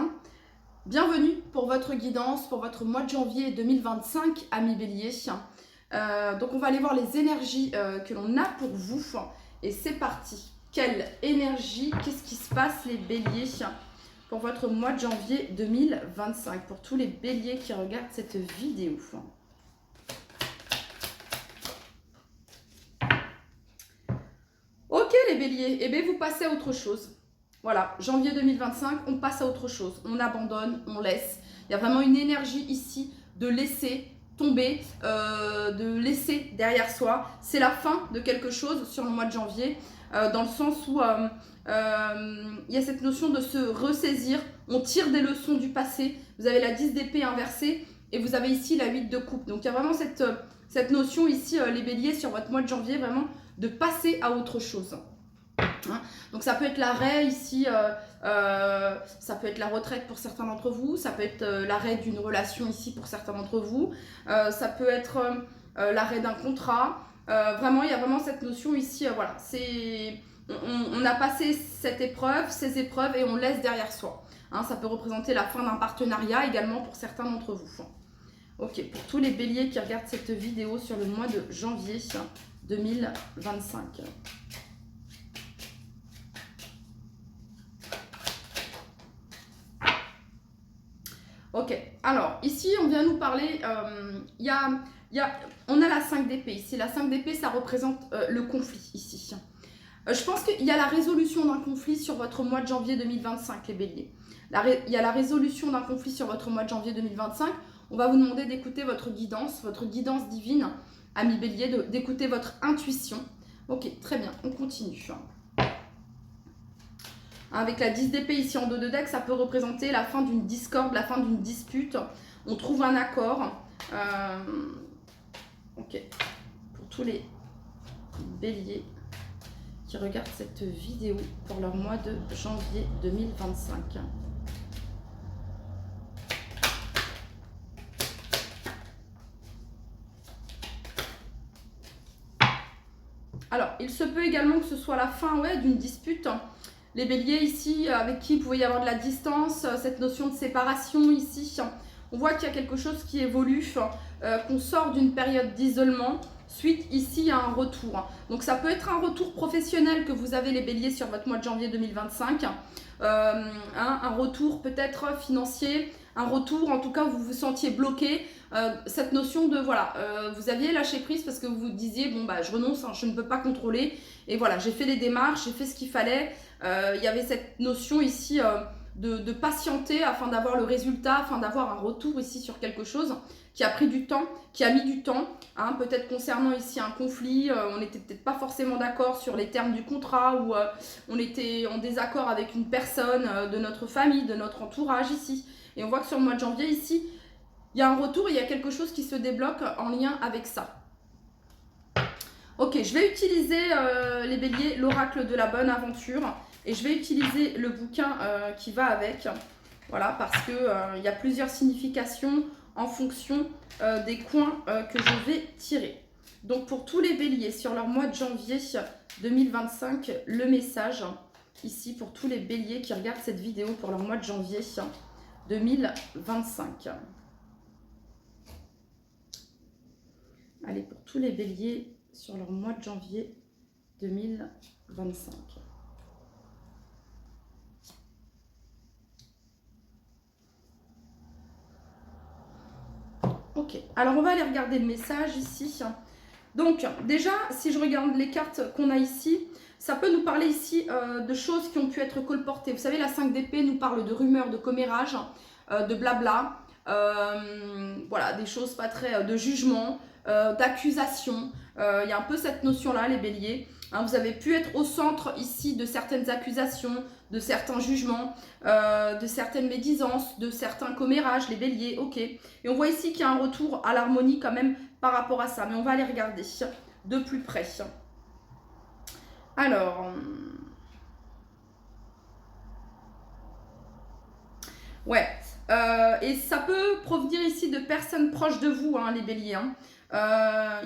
bien. Bienvenue pour votre guidance, pour votre mois de janvier 2025, amis béliers. Donc on va aller voir les énergies que l'on a pour vous. Et c'est parti. Quelle énergie, qu'est-ce qui se passe les béliers pour votre mois de janvier 2025, pour tous les béliers qui regardent cette vidéo. Ok les béliers, eh bien vous passez à autre chose. Voilà, janvier 2025, on passe à autre chose. On abandonne, on laisse. Il y a vraiment une énergie ici de laisser tomber, de laisser derrière soi. C'est la fin de quelque chose sur le mois de janvier, dans le sens où il y a cette notion de se ressaisir. On tire des leçons du passé. Vous avez la 10 d'épée inversée et vous avez ici la 8 de coupe. Donc il y a vraiment cette notion ici, les béliers, sur votre mois de janvier, vraiment de passer à autre chose. Donc ça peut être l'arrêt ici, ça peut être la retraite pour certains d'entre vous, ça peut être l'arrêt d'une relation ici pour certains d'entre vous, ça peut être l'arrêt d'un contrat. Vraiment, il y a vraiment cette notion ici, voilà, on a passé cette épreuve, ces épreuves et on laisse derrière soi. Ça peut représenter la fin d'un partenariat également pour certains d'entre vous. Ok, pour tous les béliers qui regardent cette vidéo sur le mois de janvier 2025. Ok, alors ici on vient nous parler, on a la 5 d'épée ici. La 5 d'épée, ça représente le conflit ici. Je pense qu'il y a la résolution d'un conflit sur votre mois de janvier 2025, les béliers. Il y a la résolution d'un conflit sur votre mois de janvier 2025. On va vous demander d'écouter votre guidance divine, amis béliers, d'écouter votre intuition. Ok, très bien, on continue. Avec la 10 d'épée ici en dos de deck, ça peut représenter la fin d'une discorde, la fin d'une dispute. On trouve un accord. Ok, pour tous les béliers qui regardent cette vidéo pour leur mois de janvier 2025. Alors, il se peut également que ce soit la fin d'une dispute. Les béliers ici, avec qui il pouvait y avoir de la distance, cette notion de séparation ici. On voit qu'il y a quelque chose qui évolue, qu'on sort d'une période d'isolement, suite ici à un retour. Donc ça peut être un retour professionnel que vous avez les béliers sur votre mois de janvier 2025. Un retour peut-être financier, un retour en tout cas où vous vous sentiez bloqué. Cette notion de voilà, vous aviez lâché prise parce que vous vous disiez bon bah je renonce, je ne peux pas contrôler. Et voilà, j'ai fait les démarches, j'ai fait ce qu'il fallait. Il y avait cette notion ici de patienter afin d'avoir le résultat, afin d'avoir un retour ici sur quelque chose qui a pris du temps, qui a mis du temps, peut-être concernant ici un conflit, on n'était peut-être pas forcément d'accord sur les termes du contrat ou on était en désaccord avec une personne de notre famille, de notre entourage ici. Et on voit que sur le mois de janvier ici, il y a un retour, il y a quelque chose qui se débloque en lien avec ça. Ok, je vais utiliser les béliers, l'oracle de la bonne aventure. Et je vais utiliser le bouquin qui va avec. Voilà, parce qu'il y a plusieurs significations en fonction des coins que je vais tirer. Donc pour tous les béliers, sur leur mois de janvier 2025, le message ici pour tous les béliers qui regardent cette vidéo pour leur mois de janvier 2025. Allez, pour tous les béliers sur leur mois de janvier 2025. Ok, alors on va aller regarder le message ici. Donc déjà, si je regarde les cartes qu'on a ici, ça peut nous parler ici de choses qui ont pu être colportées. Vous savez, la 5 d'épée nous parle de rumeurs, de commérages, de blabla, voilà, des choses pas très... de jugement, d'accusations. Il y a un peu cette notion-là, les béliers. Vous avez pu être au centre ici de certaines accusations, de certains jugements, de certaines médisances, de certains commérages, les béliers, ok. Et on voit ici qu'il y a un retour à l'harmonie quand même par rapport à ça. Mais on va aller regarder de plus près. Alors... ouais. Et ça peut provenir ici de personnes proches de vous, les béliers.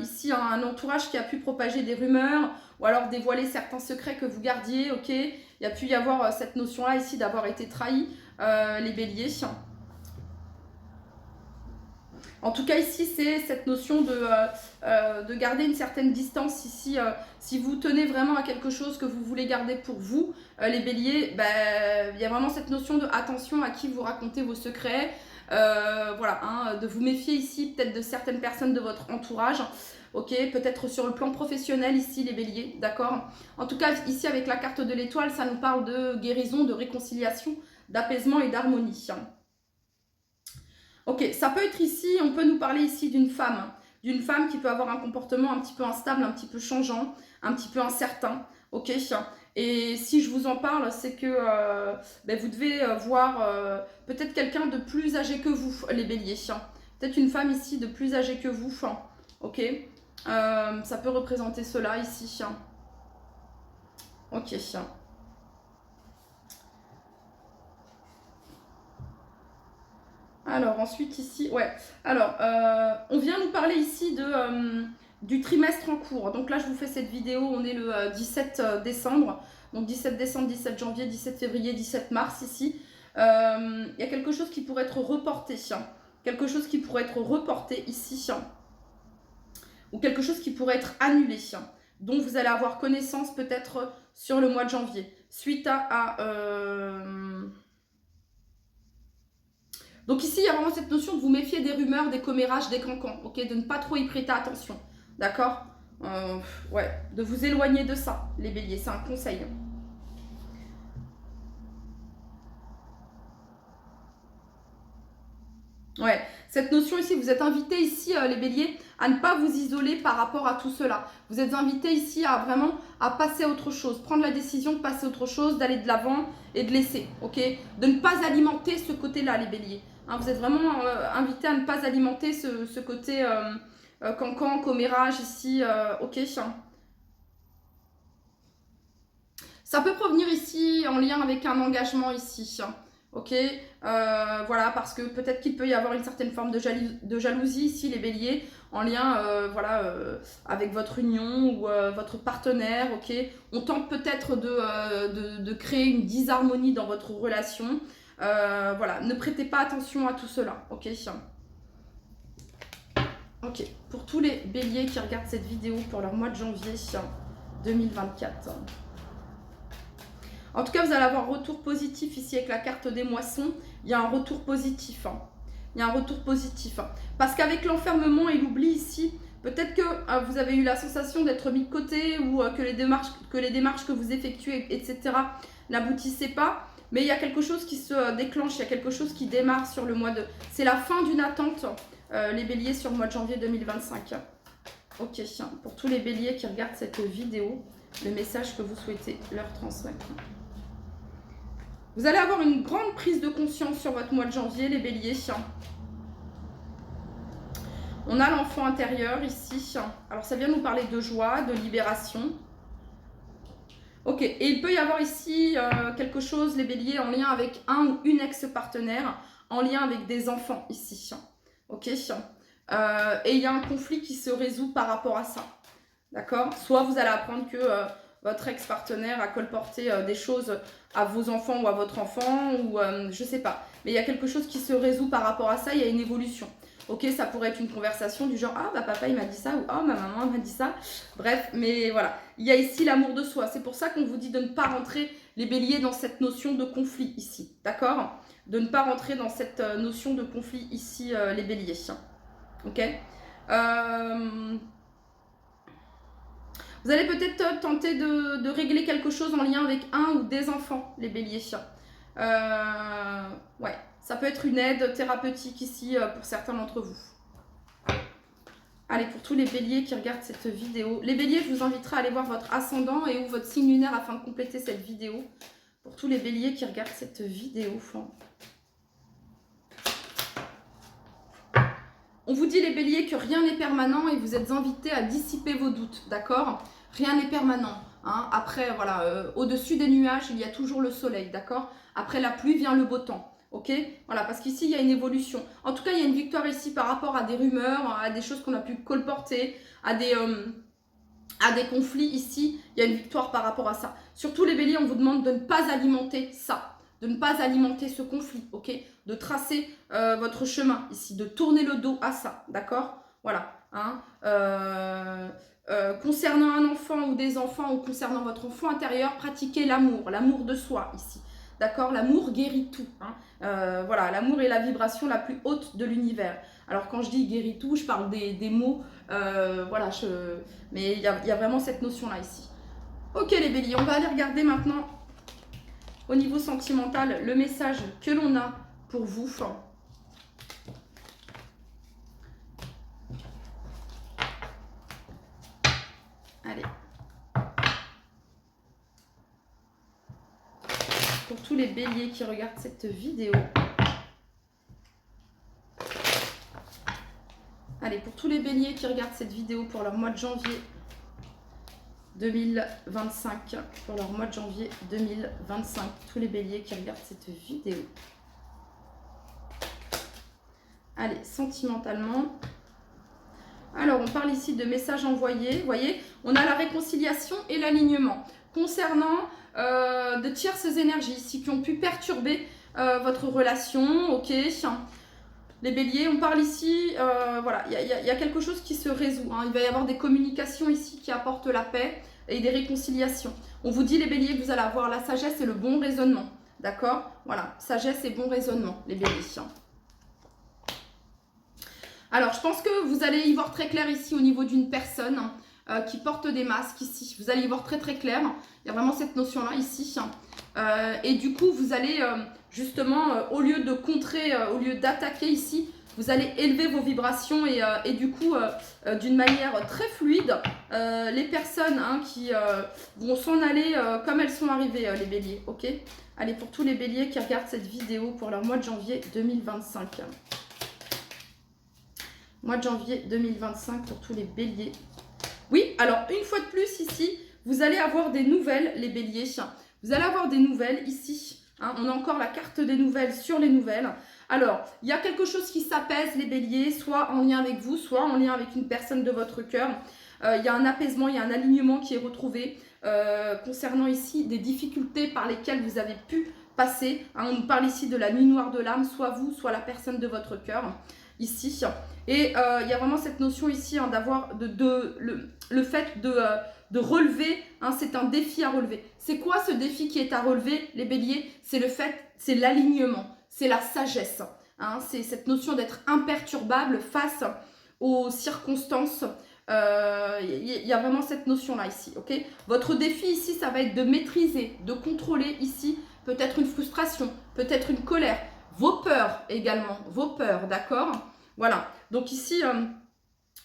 Ici, un entourage qui a pu propager des rumeurs ou alors dévoiler certains secrets que vous gardiez, ok. Il y a pu y avoir cette notion-là ici d'avoir été trahi. les béliers. En tout cas, ici, c'est cette notion de garder une certaine distance. Ici, si vous tenez vraiment à quelque chose que vous voulez garder pour vous, les béliers, il y a vraiment cette notion de attention à qui vous racontez vos secrets. Voilà, hein, de vous méfier ici peut-être de certaines personnes de votre entourage. Ok, peut-être sur le plan professionnel ici, les béliers, d'accord. En tout cas, ici, avec la carte de l'étoile, ça nous parle de guérison, de réconciliation, d'apaisement et d'harmonie. Ok, ça peut être ici, on peut nous parler ici d'une femme qui peut avoir un comportement un petit peu instable, un petit peu changeant, un petit peu incertain, ok. Et si je vous en parle, c'est que vous devez voir peut-être quelqu'un de plus âgé que vous, les béliers. Peut-être une femme ici de plus âgée que vous, ok. Ça peut représenter cela ici, ok. Alors, ensuite, ici, ouais. Alors, on vient nous parler ici du trimestre en cours. Donc là, je vous fais cette vidéo, on est le 17 décembre. Donc 17 décembre, 17 janvier, 17 février, 17 mars ici. Il y a quelque chose qui pourrait être reporté. Quelque chose qui pourrait être reporté ici. Ou quelque chose qui pourrait être annulé. Dont vous allez avoir connaissance peut-être sur le mois de janvier. Suite à donc ici, il y a vraiment cette notion de vous méfier des rumeurs, des commérages, des cancans, ok, de ne pas trop y prêter attention, d'accord. Ouais, de vous éloigner de ça, les béliers, c'est un conseil. Ouais, cette notion ici, vous êtes invités ici, les béliers, à ne pas vous isoler par rapport à tout cela. Vous êtes invités ici à vraiment à passer à autre chose, prendre la décision de passer à autre chose, d'aller de l'avant et de laisser, ok. De ne pas alimenter ce côté-là, les béliers. Hein, vous êtes vraiment invités à ne pas alimenter ce côté cancan, commérage ici, ok. Ça peut provenir ici en lien avec un engagement ici, ok. Voilà, parce que peut-être qu'il peut y avoir une certaine forme de jalousie ici, les béliers, en lien avec votre union ou votre partenaire, ok. On tente peut-être de créer une disharmonie dans votre relation. Voilà, ne prêtez pas attention à tout cela, ok. Ok, pour tous les béliers qui regardent cette vidéo pour leur mois de janvier 2024. En tout cas, vous allez avoir un retour positif ici avec la carte des moissons. Il y a un retour positif. Il y a un retour positif. Parce qu'avec l'enfermement et l'oubli ici, peut-être que vous avez eu la sensation d'être mis de côté ou que les démarches que vous effectuez, etc., n'aboutissaient pas. Mais il y a quelque chose qui se déclenche, il y a quelque chose qui démarre sur le mois de... C'est la fin d'une attente, les béliers, sur le mois de janvier 2025. Ok, pour tous les béliers qui regardent cette vidéo, le message que vous souhaitez leur transmettre. Vous allez avoir une grande prise de conscience sur votre mois de janvier, les béliers. On a l'enfant intérieur ici. Alors, ça vient nous parler de joie, de libération. Ok, et il peut y avoir ici quelque chose, les béliers, en lien avec un ou une ex-partenaire, en lien avec des enfants ici. Ok, et il y a un conflit qui se résout par rapport à ça. D'accord. Soit vous allez apprendre que votre ex-partenaire a colporté des choses à vos enfants ou à votre enfant, ou je sais pas. Mais il y a quelque chose qui se résout par rapport à ça, il y a une évolution. Ok, ça pourrait être une conversation du genre « Ah, bah papa il m'a dit ça » ou « Ah, ma maman m'a dit ça ». Bref, mais voilà. Il y a ici l'amour de soi. C'est pour ça qu'on vous dit de ne pas rentrer, les béliers, dans cette notion de conflit ici. D'accord. De ne pas rentrer dans cette notion de conflit ici, les béliers. Ok. Vous allez peut-être tenter de régler quelque chose en lien avec un ou des enfants, les béliers. Ouais, ça peut être une aide thérapeutique ici pour certains d'entre vous. Allez, pour tous les béliers qui regardent cette vidéo. Les béliers, je vous inviterai à aller voir votre ascendant et ou votre signe lunaire afin de compléter cette vidéo. Pour tous les béliers qui regardent cette vidéo. On vous dit, les béliers, que rien n'est permanent et vous êtes invités à dissiper vos doutes, d'accord? Rien n'est permanent. Hein. Après, voilà, au-dessus des nuages, il y a toujours le soleil, d'accord? Après la pluie vient le beau temps, ok? Voilà, parce qu'ici, il y a une évolution. En tout cas, il y a une victoire ici par rapport à des rumeurs, à des choses qu'on a pu colporter, à des conflits ici. Il y a une victoire par rapport à ça. Surtout les béliers, on vous demande de ne pas alimenter ça. de ne pas alimenter ce conflit, ok? De tracer votre chemin ici, de tourner le dos à ça, d'accord? Voilà, hein? Concernant un enfant ou des enfants ou concernant votre enfant intérieur, pratiquez l'amour de soi ici. D'accord? L'amour guérit tout. Hein. Voilà, l'amour est la vibration la plus haute de l'univers. Alors quand je dis guérit tout, je parle des mots. Voilà, mais il y a vraiment cette notion-là ici. Ok les béliers, on va aller regarder maintenant au niveau sentimental le message que l'on a pour vous. Allez. Pour tous les béliers qui regardent cette vidéo. Allez, pour tous les béliers qui regardent cette vidéo pour leur mois de janvier 2025. Pour leur mois de janvier 2025. Tous les béliers qui regardent cette vidéo. Allez, sentimentalement. Alors, on parle ici de messages envoyés. Vous voyez, on a la réconciliation et l'alignement. Concernant de tierces énergies ici qui ont pu perturber votre relation, ok. Les béliers, on parle ici, voilà, il y a quelque chose qui se résout. Hein. Il va y avoir des communications ici qui apportent la paix et des réconciliations. On vous dit les béliers que vous allez avoir la sagesse et le bon raisonnement. D'accord? Voilà, sagesse et bon raisonnement, les béliers. Alors, je pense que vous allez y voir très clair ici au niveau d'une personne qui porte des masques ici. Vous allez y voir très très clair. Il y a vraiment cette notion-là ici. Et du coup, vous allez justement, au lieu de contrer, au lieu d'attaquer ici, vous allez élever vos vibrations et du coup, d'une manière très fluide, les personnes qui vont s'en aller comme elles sont arrivées, les béliers. Ok? Allez, pour tous les béliers qui regardent cette vidéo pour leur mois de janvier 2025. Mois de janvier 2025 pour tous les béliers. Oui, alors une fois de plus ici, vous allez avoir des nouvelles, les béliers. Vous allez avoir des nouvelles ici. Hein, on a encore la carte des nouvelles sur les nouvelles. Alors, il y a quelque chose qui s'apaise, les béliers, soit en lien avec vous, soit en lien avec une personne de votre cœur. Il y a un apaisement, il y a un alignement qui est retrouvé concernant ici des difficultés par lesquelles vous avez pu passer. Hein, on nous parle ici de la nuit noire de l'âme, soit vous, soit la personne de votre cœur. Ici, et il y a vraiment cette notion ici hein, d'avoir le fait de relever, hein, c'est un défi à relever. C'est quoi ce défi qui est à relever, les béliers? C'est le fait, c'est l'alignement, c'est la sagesse, hein, c'est cette notion d'être imperturbable face aux circonstances. Il y a vraiment cette notion-là ici, ok? Votre défi ici, ça va être de maîtriser, de contrôler ici peut-être une frustration, peut-être une colère, vos peurs également, vos peurs, d'accord? Voilà, donc ici,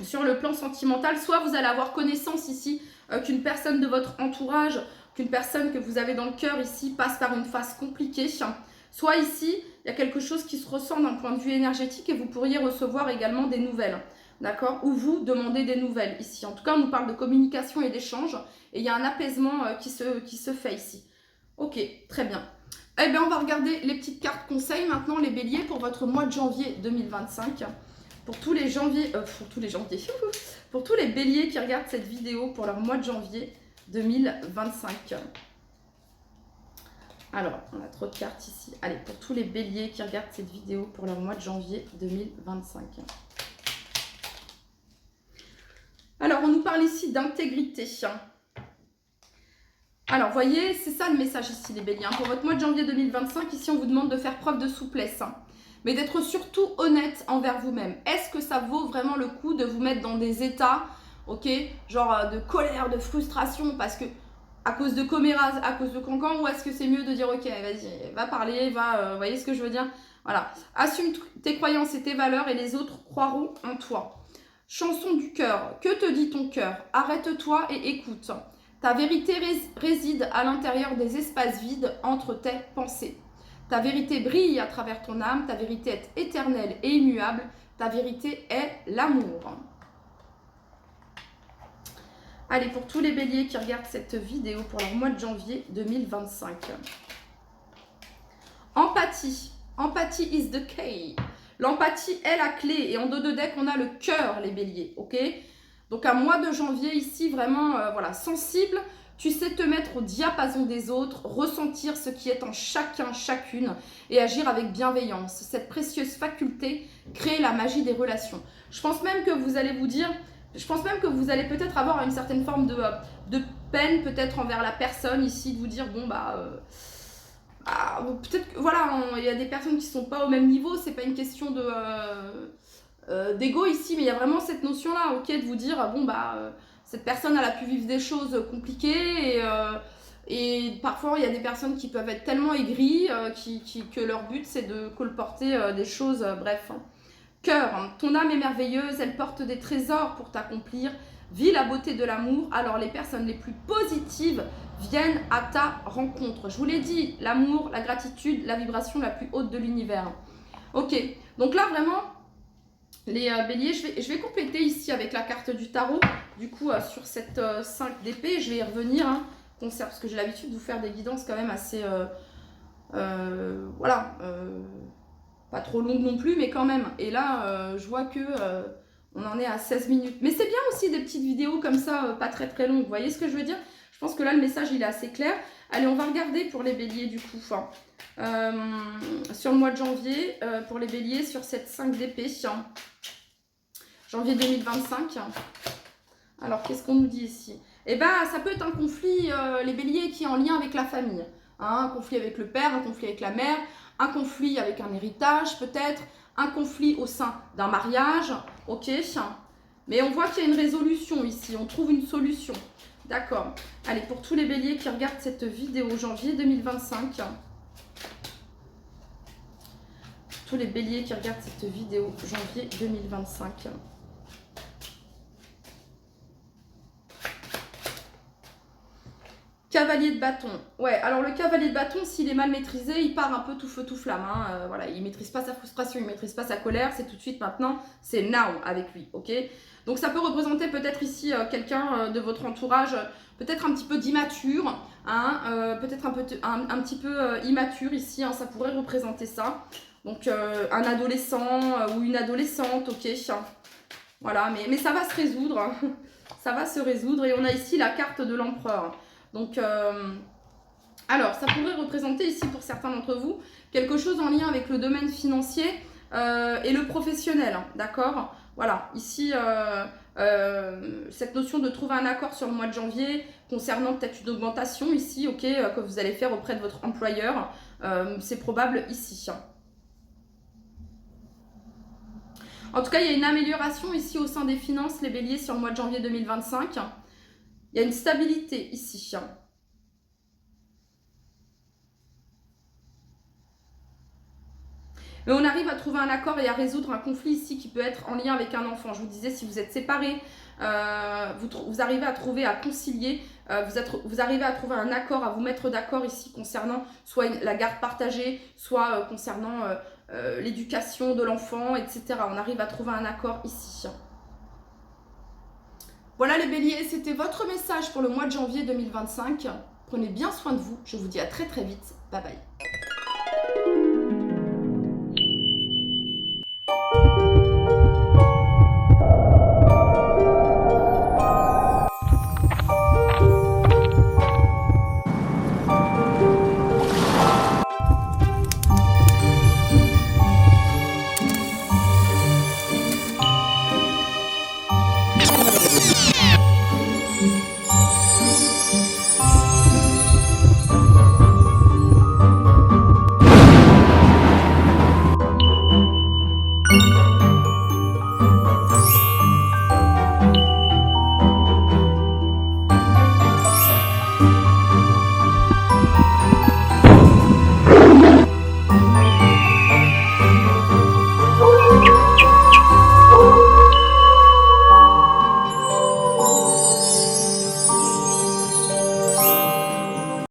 sur le plan sentimental, soit vous allez avoir connaissance ici qu'une personne de votre entourage, qu'une personne que vous avez dans le cœur ici passe par une phase compliquée, soit ici, il y a quelque chose qui se ressent d'un point de vue énergétique et vous pourriez recevoir également des nouvelles, d'accord? Ou vous demandez des nouvelles ici. En tout cas, on nous parle de communication et d'échange et il y a un apaisement qui se fait ici. Ok, très bien. Eh bien, on va regarder les petites cartes conseils maintenant, les béliers, pour votre mois de janvier 2025. Pour tous les pour tous les béliers qui regardent cette vidéo pour leur mois de janvier 2025. Alors, on a trop de cartes ici. Allez, pour tous les béliers qui regardent cette vidéo pour leur mois de janvier 2025. Alors, on nous parle ici d'intégrité. Alors, voyez, c'est ça le message ici, les béliers. Pour votre mois de janvier 2025, ici, on vous demande de faire preuve de souplesse. Mais d'être surtout honnête envers vous-même. Est-ce que ça vaut vraiment le coup de vous mettre dans des états, ok, genre de colère, de frustration, parce que à cause de comméras, à cause de cancan, ou est-ce que c'est mieux de dire, ok, vas-y, va parler, vous voyez ce que je veux dire? Voilà, assume tes croyances et tes valeurs et les autres croiront en toi. Chanson du cœur, que te dit ton cœur? Arrête-toi et écoute. Ta vérité réside à l'intérieur des espaces vides entre tes pensées. Ta vérité brille à travers ton âme, ta vérité est éternelle et immuable, ta vérité est l'amour. Allez, pour tous les béliers qui regardent cette vidéo pour leur mois de janvier 2025. Empathie. Empathie is the key. L'empathie est la clé. Et en dos de deck, on a le cœur, les béliers. Ok? Donc, un mois de janvier ici, vraiment voilà, sensible Tu sais te mettre au diapason des autres, ressentir ce qui est en chacun, chacune et agir avec bienveillance. Cette précieuse faculté crée la magie des relations. Je pense même que vous allez vous dire, je pense même que vous allez peut-être avoir une certaine forme de peine peut-être envers la personne ici, de vous dire bon peut-être que voilà, il y a des personnes qui sont pas au même niveau, c'est pas une question d'ego ici, mais il y a vraiment cette notion-là, ok, de vous dire bon cette personne elle a pu vivre des choses compliquées et parfois il y a des personnes qui peuvent être tellement aigries que leur but c'est de colporter des choses, bref. Cœur, hein, ton âme est merveilleuse, elle porte des trésors pour t'accomplir. Vis la beauté de l'amour, alors les personnes les plus positives viennent à ta rencontre. Je vous l'ai dit, l'amour, la gratitude, la vibration la plus haute de l'univers. Ok, donc là vraiment, les béliers, je vais compléter ici avec la carte du tarot. Du coup, sur cette 5 d'épée, je vais y revenir, hein, parce que j'ai l'habitude de vous faire des guidances quand même assez... voilà, pas trop longue non plus, mais quand même. Et là, je vois que on en est à 16 minutes. Mais c'est bien aussi des petites vidéos comme ça, pas très très longues. Vous voyez ce que je veux dire? Je pense que là, le message, il est assez clair. Allez, on va regarder pour les béliers du coup. Sur le mois de janvier, pour les béliers, sur cette 5 d'épée. Janvier 2025. Alors, qu'est-ce qu'on nous dit ici? Eh bien, ça peut être un conflit, les béliers, qui est en lien avec la famille. Hein, un conflit avec le père, un conflit avec la mère, un conflit avec un héritage peut-être, un conflit au sein d'un mariage, ok. Mais on voit qu'il y a une résolution ici, on trouve une solution. D'accord. Allez, pour tous les béliers qui regardent cette vidéo, janvier 2025. Tous les béliers qui regardent cette vidéo, janvier 2025. Cavalier de bâton. Ouais, alors le cavalier de bâton, s'il est mal maîtrisé, il part un peu tout feu tout flamme. Hein. Voilà, il ne maîtrise pas sa frustration, il ne maîtrise pas sa colère. C'est tout de suite maintenant, c'est now avec lui, ok? Donc ça peut représenter peut-être ici quelqu'un de votre entourage, peut-être un petit peu d'immature, hein, peut-être un petit peu immature ici, hein, ça pourrait représenter ça. Donc un adolescent ou une adolescente, ok? Voilà, mais ça va se résoudre. Hein. Ça va se résoudre et on a ici la carte de l'empereur. Donc, alors, ça pourrait représenter ici pour certains d'entre vous quelque chose en lien avec le domaine financier et le professionnel, hein, d'accord? Voilà, ici, cette notion de trouver un accord sur le mois de janvier concernant peut-être une augmentation ici, ok, que vous allez faire auprès de votre employeur, c'est probable ici. En tout cas, il y a une amélioration ici au sein des finances, les béliers, sur le mois de janvier 2025. Il y a une stabilité ici. Mais on arrive à trouver un accord et à résoudre un conflit ici qui peut être en lien avec un enfant. Je vous disais, si vous êtes séparés, vous arrivez à trouver, à concilier, vous arrivez à trouver un accord, à vous mettre d'accord ici concernant soit la garde partagée, soit concernant l'éducation de l'enfant, etc. On arrive à trouver un accord ici. Voilà les béliers, c'était votre message pour le mois de janvier 2025. Prenez bien soin de vous, je vous dis à très très vite. Bye bye.